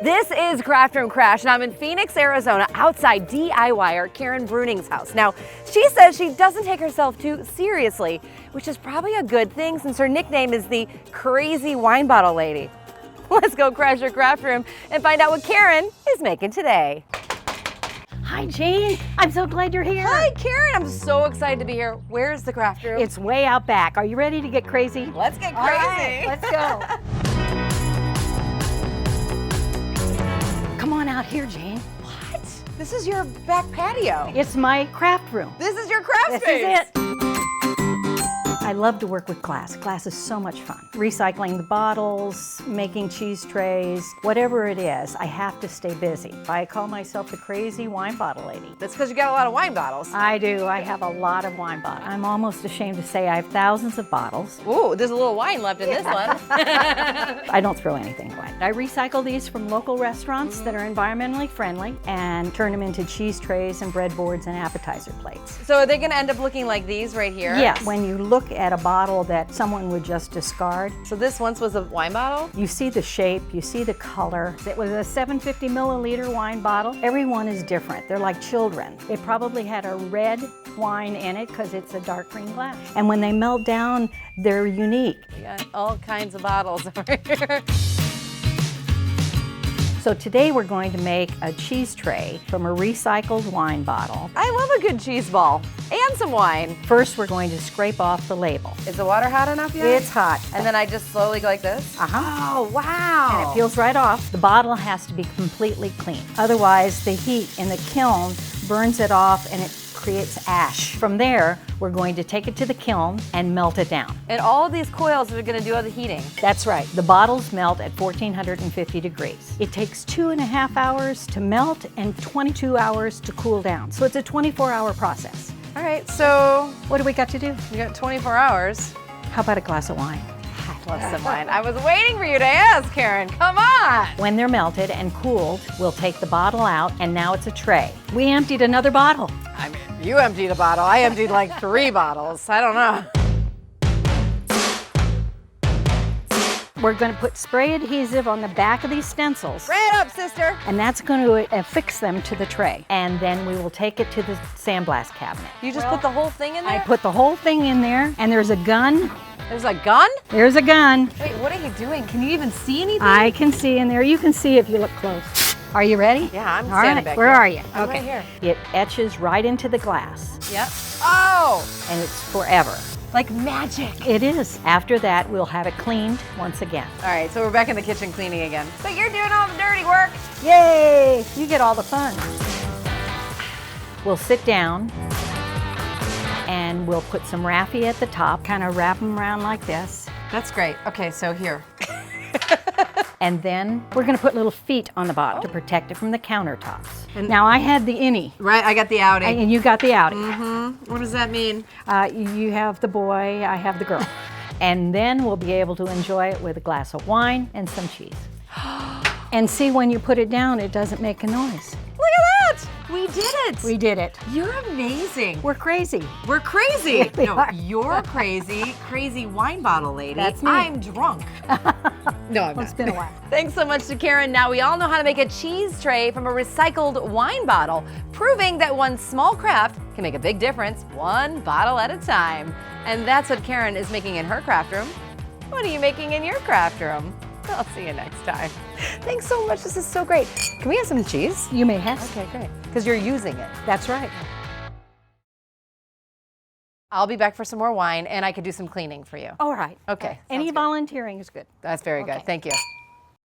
This is Craft Room Crash, and I'm in Phoenix, Arizona, outside DIYer Karen Bruning's house. Now, she says she doesn't take herself too seriously, which is probably a good thing since her nickname is the Crazy Wine Bottle Lady. Let's go crash her craft room and find out what Karen is making today. Hi, Jane. I'm so glad you're here. Hi, Karen. I'm so excited to be here. Where's the craft room? It's way out back. Are you ready to get crazy? Let's get crazy. All right, let's go. Come on out here, Jane. What? This is your back patio. It's my craft room. This is your craft space. This is it. I love to work with glass. Glass is so much fun. Recycling the bottles, making cheese trays, whatever it is, I have to stay busy. I call myself the Crazy Wine Bottle Lady. That's because you got a lot of wine bottles. I do. I have a lot of wine bottles. I'm almost ashamed to say I have thousands of bottles. Ooh, there's a little wine left in this one. I don't throw anything away. I recycle these from local restaurants that are environmentally friendly and turn them into cheese trays and breadboards and appetizer plates. So are they going to end up looking like these right here? Yes. When you look at a bottle that someone would just discard, So this once was a wine bottle? you see the shape, you see the color. It was a 750 milliliter wine bottle. Everyone is different. They're like children. It probably had a red wine in it because it's a dark green glass. And when they melt down, they're unique. We got all kinds of bottles over here. So today we're going to make a cheese tray from a recycled wine bottle. I love a good cheese ball and some wine. First, we're going to scrape off the label. Is the water hot enough yet? It's hot. And then I just slowly go like this? Uh-huh. Oh, wow. And it peels right off. The bottle has to be completely clean. Otherwise, the heat in the kiln burns it off and it creates ash. From there, we're going to take it to the kiln and melt it down. And all of these coils are going to do all the heating. That's right. The bottles melt at 1450 degrees. It takes 2.5 hours to melt and 22 hours to cool down. So it's a 24-hour process. All right, so What do we got to do? we got 24 hours. How about a glass of wine? I love some wine. I was waiting for you to ask, Karen. Come on. When they're melted and cooled, we'll take the bottle out, and now it's a tray. We emptied another bottle. I mean, you emptied a bottle. I emptied like 3 bottles. I don't know. We're going to put spray adhesive on the back of these stencils, Spray it up, sister. and that's going to affix them to the tray. And then we will take it to the sandblast cabinet. You just put the whole thing in there? I put the whole thing in there, and there's a gun. There's a gun? There's a gun. Wait, what are you doing? Can you even see anything? I can see in there. You can see if you look close. Are you ready? Yeah, I'm All standing right. back Where here. are you? I'm right here. It etches right into the glass, Yep. Oh, and it's forever. like magic. It is. After that, we'll have it cleaned once again. All right, so we're back in the kitchen cleaning again. But you're doing all the dirty work. Yay! You get all the fun. We'll sit down, and we'll put some raffia at the top, kind of wrap them around like this. That's great. Okay, so here. And then we're going to put little feet on the bottom to protect it from the countertops. Now, I had the innie, Right, I got the outing. and you got the outie. What does that mean? You have the boy, I have the girl. And then we'll be able to enjoy it with a glass of wine and some cheese. And see, when you put it down, it doesn't make a noise. Look at that! We did it! We did it. You're amazing. We're crazy. We're crazy. We No, are. you're crazy, crazy wine bottle lady. That's me. I'm drunk. No, I'm Well, it's not. been a while. Thanks so much to Karen. Now we all know how to make a cheese tray from a recycled wine bottle, proving that one small craft can make a big difference, one bottle at a time. And that's what Karen is making in her craft room. What are you making in your craft room? I'll see you next time. Thanks so much. This is so great. Can we have some cheese? You may have some. Okay, great. Because you're using it. That's right. I'll be back for some more wine, and I could do some cleaning for you. All right. Okay. Any sounds good. volunteering is good. That's very Okay. good. Thank you.